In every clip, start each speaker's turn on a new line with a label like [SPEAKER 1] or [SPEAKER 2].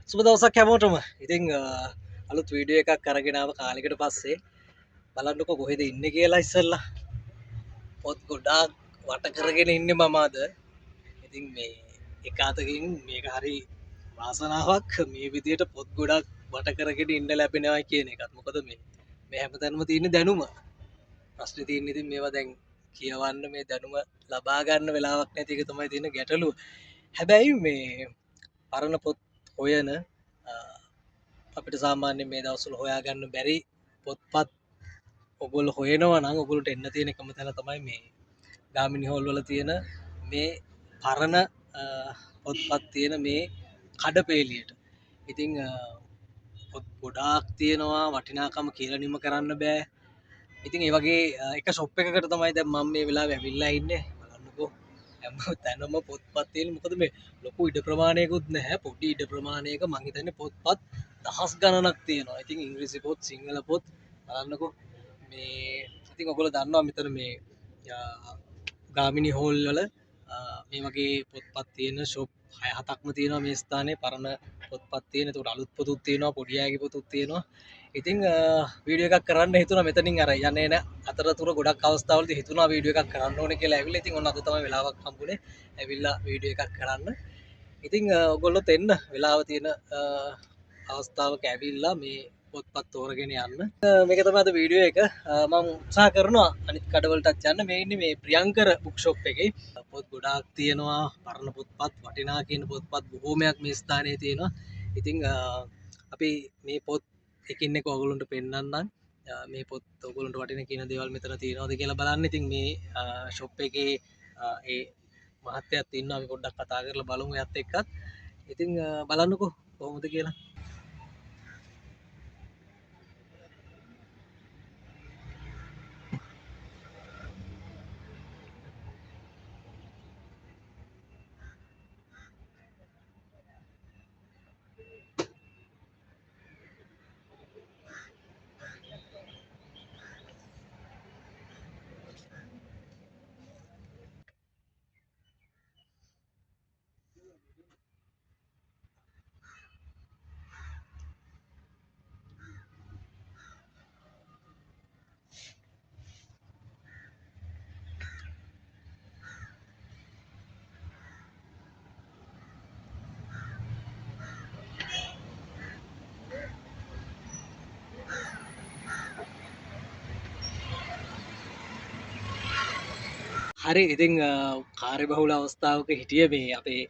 [SPEAKER 1] සුබ දවසක් හැමෝටම. ඉතින් අලුත් වීඩියෝ එකක් අරගෙන ආව කාලෙකට පස්සේ බලන්නකො කොහෙද ඉන්නේ කියලා ඉස්සෙල්ලා. පොත් ගොඩාක් වට කරගෙන ඉන්නේ මම අද. ඉතින් මේ එක අතකින් මේක හරි වාසනාවක් මේ විදියට පොත් ගොඩක් වට කරගෙන ඉන්න ලැබෙනවා කියන එකත්. මොකද මේ හැමතැනම තියෙන දැනුම. ප්‍රශ්නේ තියෙන්නේ ඉතින් මේවා දැන් කියවන්න මේ දැනුම ලබා ගන්න වෙලාවක් නැති එක තමයි තියෙන ගැටලුව. හැබැයි මේ පරණ පොත් හොයන අපිට සාමාන්‍ය මේ දවස්වල හොයාගන්න බැරි පොත්පත් ඔගොල්ලෝ හොයනවා නම් ඔගොල්ලන්ට එන්න තියෙන එකම තැන තමයි මේ ගාමිණී හෝල් වල තියෙන මේ පරණ පොත්පත් තියෙන මේ කඩපේලියට. ඉතින් පොත් ගොඩාක් තියෙනවා වටිනාකම කියලා නිම කරන්න බෑ. ඉතින් ඒ වගේ එක ෂොප් එකකට තමයි දැන් මම මේ වෙලාවේ ඇවිල්ලා ඉන්නේ. බලන්නකෝ හැම තැනම පොත්පත් තියෙන. මොකද මේ ලොකු ඉඩ ප්‍රමාණයකුත් නැහැ. පොඩි ඉඩ ප්‍රමාණයක මං හිතන්නේ පොත්පත් දහස් ගණනක් තියෙනවා. ඉතින් ඉංග්‍රීසි පොත්, සිංහල පොත් බලන්නකෝ මේ ඉතින් ඔයගොල්ලෝ දන්නවා මෙතන මේ ගාමිණී හෝල් වල මේ වගේ පොත්පත් තියෙන ෂොප් 6-7ක්ම තියෙනවා මේ ස්ථානයේ පරණ පොත්පත් තියෙන. ඒකට අලුත් පොතුත් තියෙනවා, පොඩි අයගේ පොතුත් තියෙනවා. ඉතින් වීඩියෝ එකක් කරන්න හිතුණා මෙතනින් අර යන එන අතරතුර ගොඩක් අවස්ථාවලදී හිතුණා වීඩියෝ එකක් කරන්න ඕනේ කියලා ඇවිල්ලා. ඉතින් ඔන්න අද තමයි වෙලාවක් හම්බුනේ. ඇවිල්ලා වීඩියෝ එකක් කරන්න. ඉතින් ඔයගොල්ලොත් එන්න වෙලාව තියෙන අවස්ථාවක ඇවිල්ලා මේ පොත්පත් තෝරගෙන යන්න. මේක තමයි අද වීඩියෝ එක. මම උත්සාහ කරනවා අනිත් කඩවලටත් යන්න. මේ ඉන්නේ මේ ප්‍රියංකර බුක් ෂොප් එකේ. පොත් ගොඩාක් තියෙනවා. පරණ පොත්පත්, වටිනා කියන පොත්පත් බොහෝමයක් මේ ස්ථානයේ තියෙනවා. ඉතින් අපි මේ පොත් එකින් එක ඔයගොල්ලන්ට පෙන්නන්නම්. මේ පොත් ඔයගොල්ලන්ට වටින කියන දේවල් මෙතන තියෙනවද කියලා බලන්න. ඉතින් මේ ෂොප් එකේ ඒ මහත්තයත් ඉන්නවා. අපි පොඩ්ඩක් කතා කරලා බලමු එයත් එක්කත්. ඉතින් බලන්නකෝ කොහොමද කියලා. හරි ඉතින් කාර්යබහුල අවස්ථාවක හිටිය මේ අපේ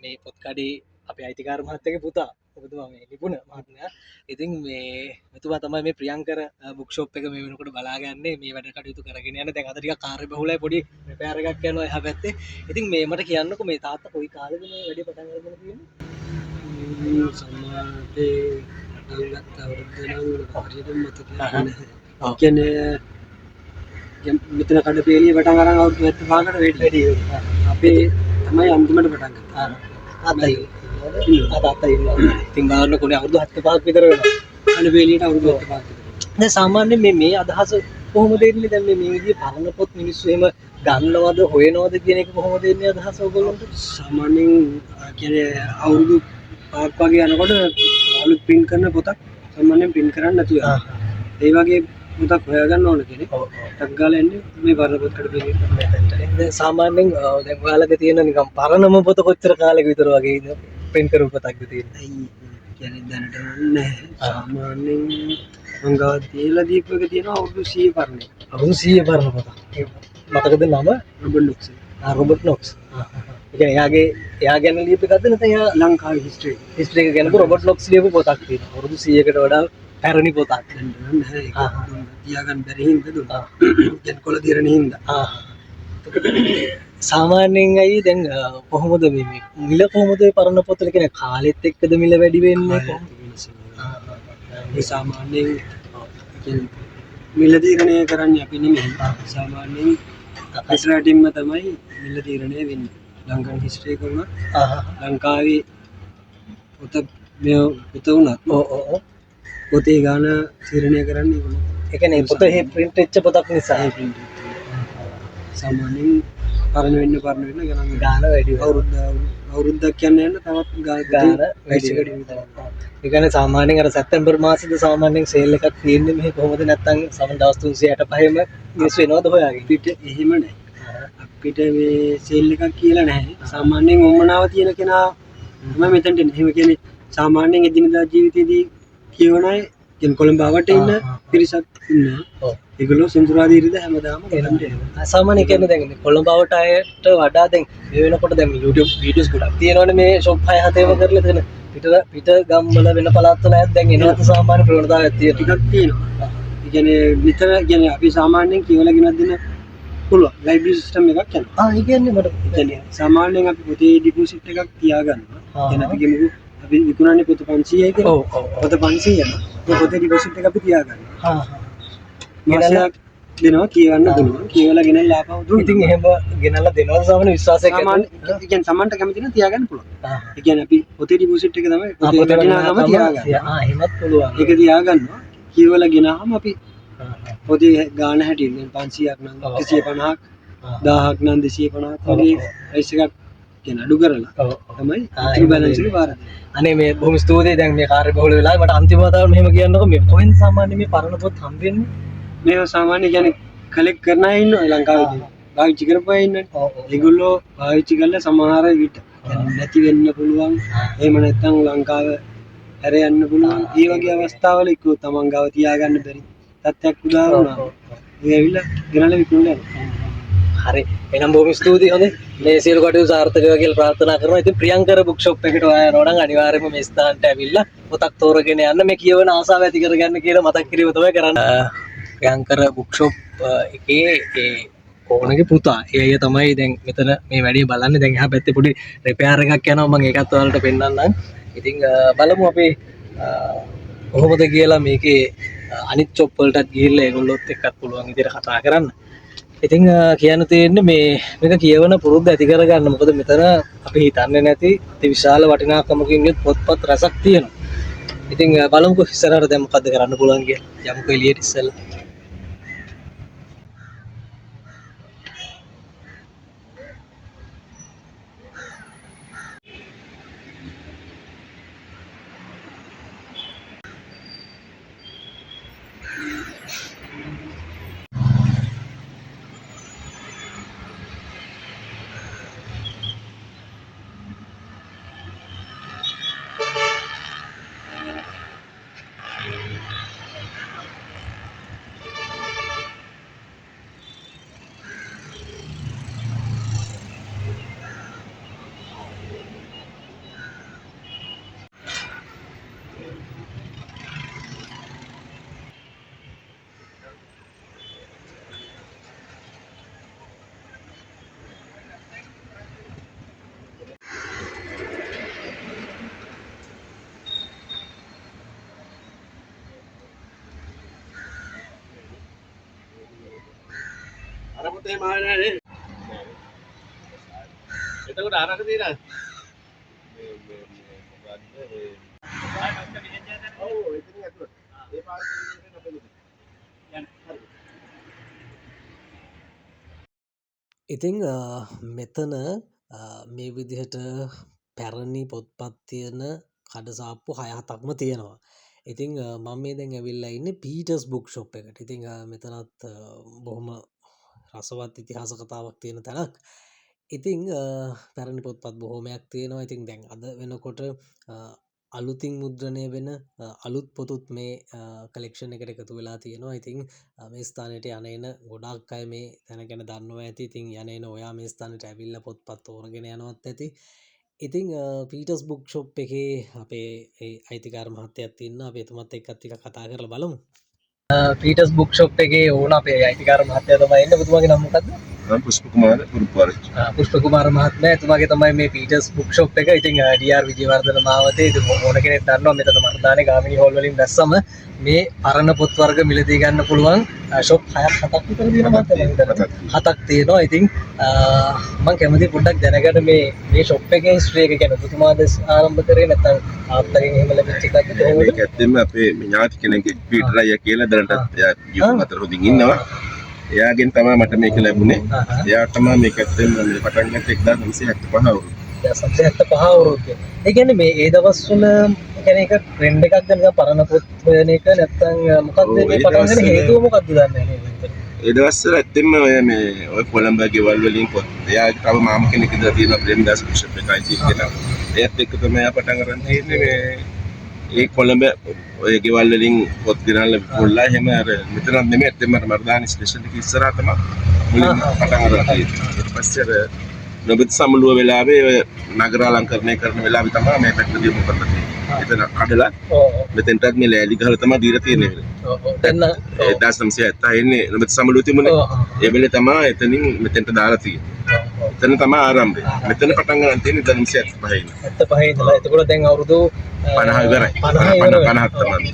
[SPEAKER 1] මේ පොත් කඩේ අපේ අයිතිකාර මහත්තයාගේ පුතා. ඔබතුමා මේ නිපුණ මහත්මයා. ඉතින් මේ මෙතුමා තමයි මේ ප්‍රියංකර බුක් ෂොප් එක මේ වෙනකොට බලාගන්නේ මේ වැඩ කටයුතු කරගෙන යන. දැන් අද ටිකක් කාර්ය බහුලයි පොඩි රිපෙයාර් එකක් යනවා එහා පැත්තේ. ඉතින් මේ මට කියන්නකෝ මේ තාත්තා කොයි කාලෙද මේ වැඩේ පටන් ගන්න තියෙන්නේ?
[SPEAKER 2] සමාජයේ අංගත් අවුරුද්ද නම් හරියට මතක නැහැ. කියන්නේ මෙතන කඩපේලිය පටන් අරන් අවුරුදු 75කට වැඩි. අපේ තමයි අන්තිමට පටන් ගත්තා.
[SPEAKER 1] තාත්තයි තාත්තා ඉන්නවා. ඉතින් බලන්නකෝනේ අවුරුදු 75ක් විතර වෙනවා.
[SPEAKER 2] කඩපේලියට අවුරුදු 75ක් විතර.
[SPEAKER 1] දැන් සාමාන්‍යයෙන් මේ අදහස කොහොමද එන්නේ? දැන් මේ විදිහේ පරණ පොත් මිනිස්සු එහෙම ගන්නවද හොයනවද කියන එක කොහොමද එන්නේ අදහස ඔයගොල්ලන්ට?
[SPEAKER 2] සාමාන්‍යයෙන් කියන්නේ අවුරුදු 5ක් වගේ යනකොට අලුත් print කරන පොතක් සාමාන්‍යයෙන් print කරන්න නැතුව යනවා. ඒ වගේ පොතක් හොයාගන්න ඕන කෙනෙක්. ටක් ගාලා එන්නේ මේ පරණ පොත් කඩපේලියට මෙතනට.
[SPEAKER 1] දැන් සාමාන්‍යයෙන් දැන් ඔයාලගේ තියෙන නිකන් පරණම පොත කොච්චර කාලෙක විතර වගේ print කරපු පොතක්ද තියෙන්නේ?
[SPEAKER 2] ඇයි කියන්නේ දැනට නැහැ. සාමාන්‍යයෙන් මං ගාව තියලා දීපු එක තියෙනවා අවුරුදු 100 පරණ.
[SPEAKER 1] අවුරුදු 100 පරණ පොතක්. මතකද නම?
[SPEAKER 2] Robert Knox.
[SPEAKER 1] Robert Knox. ඒ කියන්නේ එයා ගැන ලියපු එකක්ද නැත්නම් එයා
[SPEAKER 2] ලංකාවේ හිස්ටරි
[SPEAKER 1] එක ගැන රොබර්ට් නොක්ස් ලියපු පොතක් තියෙනවා. අවුරුදු 100කට වඩා පැරණි පොතක්.
[SPEAKER 2] නැහැ ඒක තියාගන්න බැරි හින්දා දුන්නා. දැන් කොළ දිරණ හින්දා.
[SPEAKER 1] සාමාන්‍යයෙන් අයි දැන් කොහොමද මේ මිල කොහොමද මේ පරණ පොතල කියන්නේ කාලෙත් එක්කද මිල වැඩි වෙන්නේ කොහොමද?
[SPEAKER 2] ඒ සාමාන්‍යයෙන් කියන්නේ මිල තීරණය කරන්නේ අපි නෙමෙයි. සාමාන්‍යයෙන් ඉස්රාටින්ම තමයි මිල තීරණය වෙන්නේ. ලංකන් හිස්ටරි එක වුණා. ලංකාවේ පොත මේ පොත වුණා. පොතේ ගාන තීරණය කරන්නේ ඒගොල්ලෝ.
[SPEAKER 1] ඒ කියන්නේ පොත හේ print වෙච්ච පොතක් නිසා
[SPEAKER 2] ඒ print සාමාන්‍යයෙන් පරණ වෙන්න ගණන්
[SPEAKER 1] ගාන වැඩි වෙනවා.
[SPEAKER 2] අවුරුද්දක් කියන්නේ යන තවත් ගාන වැඩි වෙනවා.
[SPEAKER 1] ඒ කියන්නේ සාමාන්‍යයෙන් අර සැප්තැම්බර් මාසෙද සාමාන්‍යයෙන් සේල් එකක් තියෙන්නේ මෙහි කොහොමද නැත්නම් සමන් දවස් 365ම මිනිස්සු එනවද හොයාගෙන?
[SPEAKER 2] අපිට එහෙම නැහැ. අපිට මේ සේල් එකක් කියලා නැහැ. සාමාන්‍යයෙන් උම්මනාව තියෙන කෙනා තමයි මෙතනට එන්නේ. එහෙම කියන්නේ සාමාන්‍යයෙන් එදිනදා ජීවිතේදී කියවන අය කියන්නේ කොළඹ ආවට ඉන්න පිරිසක් ඉන්නවා. ඔව්. ඒගොල්ලෝ සෙන්සුරාදී ඉරිද හැමදාම එනට එනවා.
[SPEAKER 1] සාමාන්‍යයෙන් කියන්නේ දැන් කොළඹ ආවට අයට වඩා දැන් මේ වෙනකොට දැන් YouTube වීඩියෝස් ගොඩක් තියෙනවනේ මේ shop 6-7ම කරලා තියෙන. පිට ගම්වල වෙන පළාත්වල අයත් දැන් එනවාද සාමාන්‍ය ප්‍රවණතාවයක් තියෙනවා.
[SPEAKER 2] ටිකක් තියෙනවා. ඒ කියන්නේ විතර කියන්නේ අපි සාමාන්‍යයෙන් කියවලා ගෙනත් දෙන්න පුළුවන්. ලයිබ්‍රරි සිස්ටම් එකක් යනවා.
[SPEAKER 1] ඒ කියන්නේ මට
[SPEAKER 2] කියන්නේ සාමාන්‍යයෙන් අපි පොතේ ඩිපොසිට් එකක් තියාගන්නවා. කියන්නේ අපි කියමුකෝ අපි විකුණන්නේ පොත 500යි කියලා.
[SPEAKER 1] ඔව් ඔව්.
[SPEAKER 2] පොත 500 යනවා. ඒ පොතේ ඩිපොසිට් එක අපි තියාගන්නවා. මාසයක් දෙනවා කියවන්න පුළුවන්. කියවලා ගෙනල්ලා ආපහු දුන්නා.
[SPEAKER 1] ඉතින් එහෙම ගෙනල්ලා දෙනවා සාමාන්‍ය විශ්වාසයක්
[SPEAKER 2] සාමාන්‍ය ඒ කියන්නේ සමන්ට කැමති නම් තියාගන්න පුළුවන්. ඒ කියන්නේ අපි පොතේ ඩිපොසිට් එක තමයි පොතේ වටිනාකම තියාගන්න.
[SPEAKER 1] එහෙමත් පුළුවන්.
[SPEAKER 2] ඒක තියාගන්නවා. කියවලා ගෙනාම අපි පොතේ ගාන හැටියෙන් 500ක් නම් 150ක් 1000ක් නම් 250ක් වගේ ප්‍රයිස් එකක් කියන අඩු කරලා තමයි ඉතිරි බැලන්ස් එක බාර දෙන්නේ.
[SPEAKER 1] අනේ මේ බොහොම ස්තුතියි දැන් මේ කාර්ය බහුල වෙලාවේ මට අන්තිම වතාවට මෙහෙම කියන්නකෝ මේ කොහෙන්ද සාමාන්‍ය මේ පරණ පොත් හම්බෙන්නේ?
[SPEAKER 2] මේවා සාමාන්‍ය කියන්නේ කලෙක්ට් කරන අය ඉන්නවා ලංකාවේදී. පාවිච්චි කරපු අය ඉන්නනේ. ඒගොල්ලෝ පාවිච්චි කරලා සමහර විට නැති වෙන්න පුළුවන්. එහෙම නැත්නම් ලංකාව හැර යන්න පුළුවන්. ඒ වගේ අවස්ථාවල එක්ක තමන් ගාව තියාගන්න බැරි තත්ත්වයක් උදා වුණා. ඒ ඇවිල්ලා ගෙනල්ලා විකුණලා යනවා.
[SPEAKER 1] හරි එහෙනම් බොහොම ස්තුතියි හොඳේ මේ සියලු කටයුතු සාර්ථක වේවා කියලා ප්‍රාර්ථනා කරනවා. ඉතින් ප්‍රියංකර බුක් ෂොප් එකට ඔයා යනවා නම් අනිවාර්යයෙන්ම මේ ස්ථානට ඇවිල්ලා පොතක් තෝරගෙන යන්න මේ කියවන ආසාව ඇති කරගන්න කියලා මතක් කිරීම තමයි කරන්නේ. ප්‍රියංකර බුක් ෂොප් එකේ ඒ ඕනගේ පුතා ඒ අය තමයි දැන් මෙතන මේ වැඩේ බලන්නේ. දැන් එහා පැත්තේ පොඩි රිපෙයාර් එකක් යනවා මම ඒකත් ඔයාලට පෙන්නන්නම්. ඉතින් බලමු අපි කොහොමද කියලා මේකේ අනිත් චොප් වලටත් ගිහිල්ලා ඒගොල්ලොත් එක්කත් පුළුවන් විදිහට කතා කරන්න. ඉතින් කියන්න තියෙන්නේ මේක කියවන පුරුද්ද ඇති කරගන්න. මොකද මෙතන අපි හිතන්නේ නැති අති විශාල වටිනාකමකින් යුත් පොත්පත් රසක් තියෙනවා. ඉතින් බලමුකෝ ඉස්සරහට දැන් මොකද්ද කරන්න පුළුවන් කියලා. යමුකෝ එළියට ඉස්සෙල්ලා.
[SPEAKER 3] එතකොට අරක තියෙනවා. ඔව් එතන ඇතුළට. ඒ පාර්ශ්වයේ
[SPEAKER 1] ඉතිං මෙතන මේ විදිහට පැරණි පොත්පත් තියෙන කඩසාප්පු 6-7ක්ම තියෙනවා. ඉතිං මම මේ දැන් ඇවිල්ලා ඉන්නේ පීටර්ස් බුක් ෂොප් එකට. ඉතිං මෙතනත් බොහොම රසවත් ඉතිහාස කතාවක් තියෙන තැනක්. ඉතිං පැරණි පොත්පත් බොහෝමයක් තියෙනවා. ඉතිං දැන් අද වෙනකොට අලුතින් මුද්‍රණය වෙන අලුත් පොතුත් මේ කලෙක්ෂන් එකට එකතු වෙලා තියෙනවා. ඉතිං මේ ස්ථානයට යනන ගොඩක් අය මේ තැන ගැන දන්නවා ඇති. ඉතින් යනන ඔයා මේ ස්ථානට ඇවිල්ල පොත්පත් ඕරගෙන යනවත් ඇති. ඉතිං පීටස් බුක් ෂොප් එකේ අපේ අයිතිකාර මහත්තයත් ඉන්න අප එතුමත් එක්කත්තික කතා කරල බලමු. පීටස් බුක් ෂොප් එකේ ඕන අපේ අයිතිකාර මහත්තය තමයි ඉන්න. පුතුමගේ නම් මොකක්ද?
[SPEAKER 3] පුෂ්පකුමාර පුරුපාරච්චි.
[SPEAKER 1] පුෂ්පකුමාර මහත්මයා එතුමාගේ තමයි මේ පීටර්ස් බුක් ෂොප් එක. ඉතින් ඩීආර් විජේවර්ධන මාවතේ ඉතින් ඕන කෙනෙක් දන්නවා මෙතන මර්දානේ ගාමිණී හෝල් වලින් දැස්සම මේ පරණ පොත් වර්ග මිලදී ගන්න පුළුවන් ෂොප් 6ක් 7ක් විතර තියෙනවා මහත්තයා. 7ක් තියෙනවා. ඉතින් මම කැමති පොඩ්ඩක් දැනගන්න මේ ෂොප් එකේ හිස්ටරි එක ගැන. පුතුමාද ආරම්භ කරේ නැත්නම් ආත්තරින් එහෙම ලැබිච්ච එකක්ද කොහොමද?
[SPEAKER 3] මේක ඇත්තෙම අපේ ඥාති කෙනෙක්ගේ පීටර් අයියා කියලා දැනටත් එයා ජීවත් අතර හොඳින් ඉන්නවා. එයාගෙන් තමයි මට මේක ලැබුණේ. එයා තමයි මේක ඇත්තෙම මේ පටන් ගත්තේ 1975 අවුරුද්දේ.
[SPEAKER 1] 1975 අවුරුද්දේ. ඒ කියන්නේ මේ ඒ දවස්වල කියන්නේ ඒක ට්‍රෙන්ඩ් එකක්ද නිකන් පරණ පොත් හොයන එක නැත්නම් මොකක්ද මේ පටන් ගන්න හේතුව මොකක්ද දන්නේ නැහැ නේද?
[SPEAKER 3] ඒ දවස්වල ඇත්තෙම ඔය කොළඹ ගෙවල් වලින් පොත් එයා තව මාම කෙනෙක් ඉඳලා තියෙනවා ප්‍රේමදාස බිෂප් එකයි කියලා. එයාත් එක්ක තමයි එයා පටන් ගන්න තියෙන්නේ මේ ඒ කොළඹ ඔය ගෙවල් වලින් පොත් ගෙනල්ලා පොල්ලා එහෙම අර මෙතන නෙමෙයි ඇත්තෙම මර්දානි ස්ටේෂන් එකේ ඉස්සරහා තමයි මුලින්ම පටන් ගන්න තියෙන්නේ. ඊට පස්සේ අර නොබෙත් සමුළුව වෙලාවේ ඔය නගර අලංකරණය කරන වෙලාවේ තමයි මේ පැත්තදී යොමු කරලා තියෙන්නේ. එතන කඩලා මෙතෙන්ටත් මේ ලෑලි ගහලා තමයි දීලා තියෙන්නේ.
[SPEAKER 1] දැන්
[SPEAKER 3] 1970 එන්නේ නොබෙත් සමුළුව තිබුණේ. ඒ වෙලේ තමයි එතනින් මෙතෙන්ට දාලා තියෙන්නේ. එතන තමයි ආරම්භය. මෙතන පටන් ගන්න තියෙන්නේ 1975 ඉඳලා.
[SPEAKER 1] 75 ඉඳලා. එතකොට දැන් අවුරුදු
[SPEAKER 3] 50 ඉවරයි. 50 තමයි.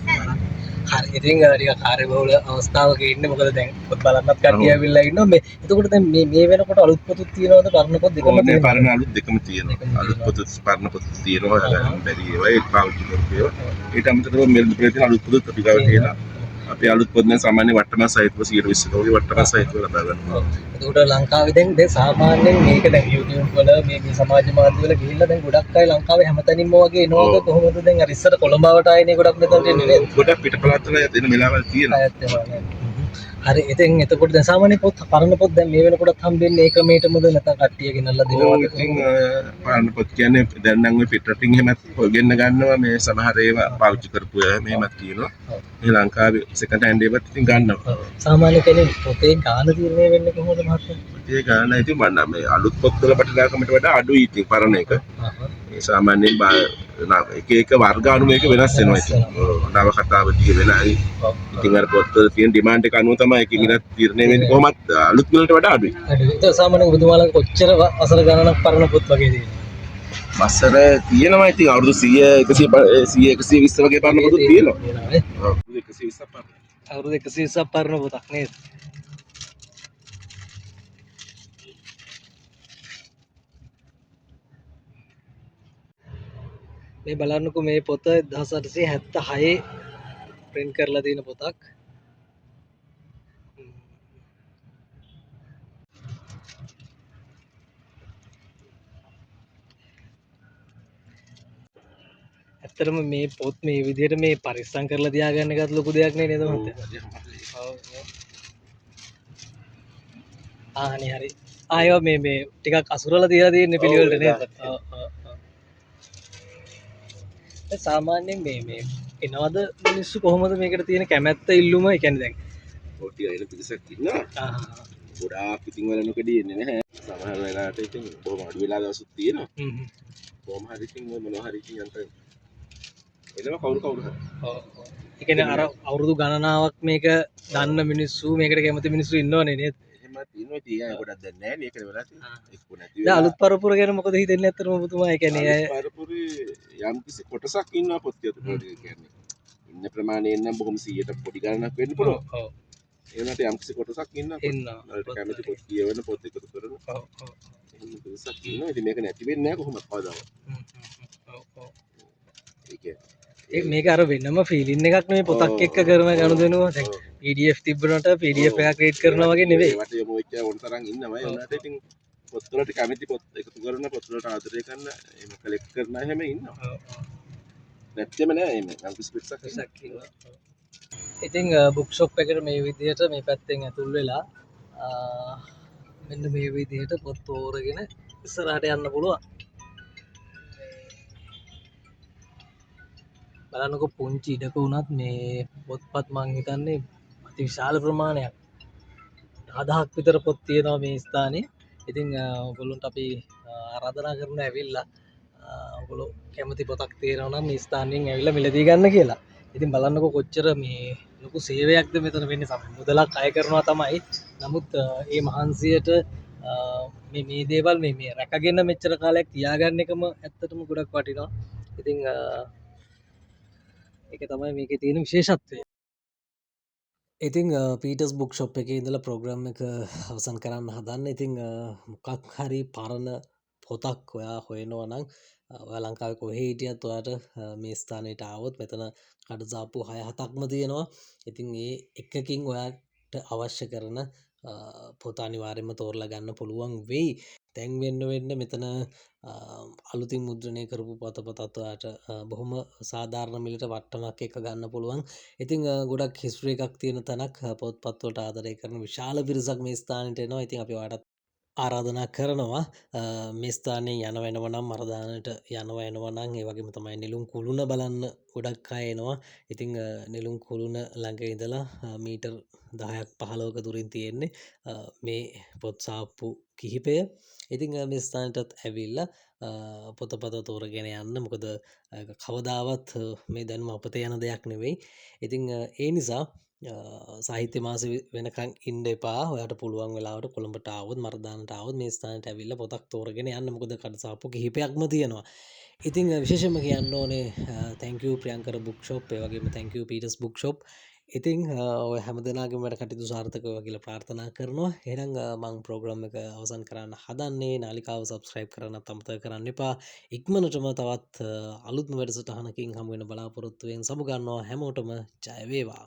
[SPEAKER 1] හරි. ඉතින් ටික කාර්යබහුල අවස්ථාවක ඉන්නේ. මොකද දැන් පොත් බලන්නත් කට්ටිය ඇවිල්ලා ඉන්නවා. මේ එතකොට දැන් මේ වෙනකොට අලුත් පොතුත් තියෙනවද පරණ පොත් දෙකම
[SPEAKER 3] මේ
[SPEAKER 1] තියෙනවද?
[SPEAKER 3] පරණ අලුත් දෙකම තියෙනවා. අලුත් පොතුත් පරණ පොතුත් තියෙනවා. ගන්න බැරි ඒවා ඒක පාවිච්චි කරපු ඒවා. ඊට අමතරව මෙල්බන් ප්‍රේතන අලුත් පොතුත් අපි ගාව තියෙනවා. අපි අලුත් පොත් දැන් සාමාන්‍ය වට්ටම සහිතව 120ක වගේ වට්ටම සහිතව ලබා ගන්නවා.
[SPEAKER 1] එතකොට ලංකාවේ දැන් සාමාන්‍යයෙන් මේක දැන් YouTube වල මේ සමාජ මාධ්‍ය වල ගිහිල්ලා දැන් ගොඩක් අය ලංකාවේ හැමතැනින්ම වගේ එනවාද කොහොමද දැන් අර ඉස්සර කොළඹවට ආයනේ ගොඩක් මෙතනට එන්නේ නේද?
[SPEAKER 3] ගොඩක් පිටපළාත් වල එන වෙලාවල් තියෙනවා.
[SPEAKER 1] හරි. ඉතින් එතකොට දැන් සාමාන්‍ය පොත් පරණ පොත් දැන් මේ වෙනකොටත් හම්බෙන්නේ ඒ ක්‍රමයටමද නැත්නම් කට්ටිය ගෙනල්ලා දෙනවද?
[SPEAKER 3] ඉතින් පරණ පොත් කියන්නේ දැන් නම් ඔය පිටරටින් එහෙමත් ගෙන්න ගන්නවා මේ සමහර ඒවා පාවිච්චි කරපු ඒවා මෙහෙමත් තියෙනවා. මේ ලංකාවේ සෙකන්ඩ් හෑන්ඩ් ඒවත් ඉතින් ගන්නවා.
[SPEAKER 1] සාමාන්‍ය කෙනෙක් පොතේ ගාන තීරණය වෙන්නේ කොහොමද මහත්තයා?
[SPEAKER 3] ඒ ගාන ඉතින් මම මේ අලුත් පොත් වල වටිනාකමට වඩා අඩුයි ඉතින් පරණ එක. ඒ සාමාන්‍යයෙන් එක එක වර්ග අනුවයක වෙනස් වෙනවා ඉතින්. නව කතාව දිග වෙනයි. ඉතින් අර පොත් වල තියෙන ඩිමාන්ඩ් එක අනුව තමයි ඒක මිලත් තීරණය වෙන්නේ කොහොමත් අලුත් වලට වඩා අඩුයි.
[SPEAKER 1] ඒක සාමාන්‍යයෙන් ඔබතුමාලා කොච්චර වසර ගණනක් පරණ පොත් වගේ තියෙනවා?
[SPEAKER 3] වසර තියෙනවා ඉතින් අවුරුදු 100 120 වගේ පරණ පොත් තියෙනවා. අවුරුදු 120ක් පරණ.
[SPEAKER 1] අවුරුදු 120ක් පරණ පොතක් නේද? මේ බලන්නකෝ මේ පොත 1876 print කරලා තියෙන පොතක්. ඇත්තටම මේ පොත් මේ විදිහට මේ පරිස්සම් කරලා තියාගන්න එකත් ලොකු දෙයක් නේ නේද මහත්තයා? ඔව්. ආනේ හරි. ආයෝ මේ ටිකක් අසුරලා තියලා තියෙන පිළිවෙලට නේද? ඔව් ඔව්. සාමාන්‍යයෙන් මේ එනවද මිනිස්සු කොහොමද මේකට තියෙන කැමැත්ත ඉල්ලුම? ඒ කියන්නේ දැන්
[SPEAKER 3] පොටි අයන පිටසක් ඉන්නවා. ගොඩාක් ඉතින් වල නොකඩී එන්නේ නැහැ. සමහර වෙලාවට ඉතින් බොහොම අඩු වෙලා දවසුත් තියෙනවා. කොහොම හරි ඉතින් මොනවා හරි ඉතින් යන්තම් එනවා කවුරු හරි.
[SPEAKER 1] ඔව්. ඒ කියන්නේ අර අවුරුදු ගණනාවක් මේක දන්න මිනිස්සු මේකට කැමති මිනිස්සු ඉන්නවනේ නේද?
[SPEAKER 3] එහෙමත් ඉන්නවා ඉතින් අය ගොඩක් දැන් නැහැ නේ ඒකද වෙලා තියෙන්නේ. ඒක නැති
[SPEAKER 1] දැන් අලුත් පරපුර ගැන මොකද හිතෙන්නේ අතරම ඔබතුමා? ඒ කියන්නේ
[SPEAKER 3] පරපුරේ යම් කිසි කොටසක් ඉන්නවා පොත් යතුරු කියන්නේ. ඉන්න ප්‍රමාණයෙන් නම් බොහොම 100ට පොඩි ගණනක් වෙන්න පුළුවන්.
[SPEAKER 1] ඔව්.
[SPEAKER 3] ඒනට යම්කිසි කොටසක් ඉන්න
[SPEAKER 1] ඉන්නවා
[SPEAKER 3] කැමති පොත් කියවන පොත් එකතු කරන
[SPEAKER 1] ඔව් ඔව්
[SPEAKER 3] එහෙම පිරිසක් ඉන්නවා. ඉතින් මේක නැති වෙන්නේ නැහැ කොහොමද කවදාවත්.
[SPEAKER 1] ඔව් ඔව්
[SPEAKER 3] ඒ කියන්නේ
[SPEAKER 1] ඒ මේක අර වෙනම ෆීලින් එකක් නෙමෙයි පොතක් එක්ක කරන ගනුදෙනුව දැන් PDF තිබ්බනට PDF එකක් ක්‍රියේට් කරනවා වගේ නෙවෙයි
[SPEAKER 3] ඒවට යොමු වෙච්ච ඕන තරම් ඉන්නවා. ඒ උනාට ඉතින් පොත් වලට කැමති පොත් එකතු කරන පොත් වලට ආදරය කරන එහෙම කලෙක්ට් කරන අය හැම ඉන්නවා.
[SPEAKER 1] ඔව් ඔව්
[SPEAKER 3] නැත්තේම නෑ එහෙම යම්කිසි පිරිසක් ඉන්නවා.
[SPEAKER 1] පිරිසක් ඉන්නවා. ඉතින් බුක් ෂොප් එකට මේ විදිහට මේ පැත්තෙන් ඇතුල් වෙලා මෙන්න මේ විදිහට පොත් තෝරගෙන ඉස්සරහට යන්න පුළුවන්. බලන්නකො පුංචි ඉඩක වුණත් මේ පොත්පත් මං හිතන්නේ අති විශාල ප්‍රමාණයක් 1000ක් විතර පොත් තියෙනවා මේ ස්ථානයේ. ඉතින් ඔයගොල්ලන්ට අපි ආරාධනා කරනවා ඇවිල්ලා ඔයගොල්ලෝ කැමති පොතක් තියෙනවා නම් මේ ස්ථානයෙන් ඇවිල්ලා මිලදී ගන්න කියලා. ඉතින් බලන්නකො කොච්චර මේ ලොකු සේවයක්ද මෙතන වෙන්නේ. මුදලක් අය කරනවා තමයි. නමුත් ඒ මහන්සියට මේ දේවල් මේ රැකගෙන මෙච්චර කාලයක් තියාගන්න එකම ඇත්තටම ගොඩක් වටිනවා. ඉතින් ඒක තමයි මේකේ තියෙන විශේෂත්වය. ඉතින් පීටර්ස් බුක් ෂොප් එකේ ඉඳලා ප්‍රෝග්‍රෑම් එක අවසන් කරන්න හදන්න. ඉතින් මොකක් හරි පරණ පොතක් ඔයා හොයනවා නම් ඔයා ලංකාවේ කොහේ හිටියත් ඔයාට මේ ස්ථානයට ආවොත් මෙතන කඩදාපු 6-7ක්ම තියෙනවා. ඉතින් ඒ එකකින් ඔයාට අවශ්‍ය කරන පොත අනිවාර්යයෙන්ම තෝරලා ගන්න පුළුවන් වෙයි. දැන් වෙන්න මෙතන අලුතින් මුද්‍රණය කරපු පොතපතත් ඔයාට බොහොම සාධාරණ මිලට වට්ටමක් එක ගන්න පුළුවන්. ඉතින් ගොඩක් හිස්ටරි එකක් තියෙන තැනක් පොත්පත් වලට ආදරය කරන විශාල පිරිසක් මේ ස්ථානෙට එනවා. ඉතින් අපි ඔයාලට ආරාධනා කරනවා මේ ස්ථානයෙන් යන වෙනව නම් මරදානට යනවා එනවා නම් ඒ වගේම තමයි නෙළුම් කුළුණ බලන්න ගොඩක් අය එනවා. ඉතින් නෙළුම් කුළුණ ළඟ ඉඳලා මීටර් 10ක් 15ක දුරින් තියෙන්නේ මේ පොත් සාප්පු කිහිපය. ඉතින් මේ ස්ථානටත් ඇවිල්ලා පොතපත තෝරගෙන යන්න. මොකද කවදාවත් මේ දැනුම අපතේ යන දෙයක් නෙවෙයි. ඉතින් ඒ නිසා සාහිත්‍ය මාස වෙනකන් ඉන්න එපා. ඔයාට පුළුවන් වෙලාවට කොළඹට ආවොත් මරදානට ආවොත් මේ ස්ථානයට ඇවිල්ලා පොතක් තෝරගෙන යන්න. මොකද කඩසාප්පු කිහිපයක්ම තියෙනවා. ඉතින් විශේෂයෙන්ම කියන්න ඕනේ thank you Priyankara book shop. ඒ වගේම thank you Peters book shop. ඉතින් ඔය හැමදෙනාගේම වැඩ කටයුතු සාර්ථක වේවා කියලා ප්‍රාර්ථනා කරනවා. එහෙනම් මම ප්‍රෝග්‍රෑම් එක අවසන් කරන්න හදන්නේ. නාලිකාව සබ්ස්ක්‍රයිබ් කරන්නත් අමතක කරන්න එපා. ඉක්මනටම තවත් අලුත්ම වැඩසටහනකින් හමු වෙන බලාපොරොත්තු වෙන සමු ගන්නවා. හැමෝටම ජය වේවා.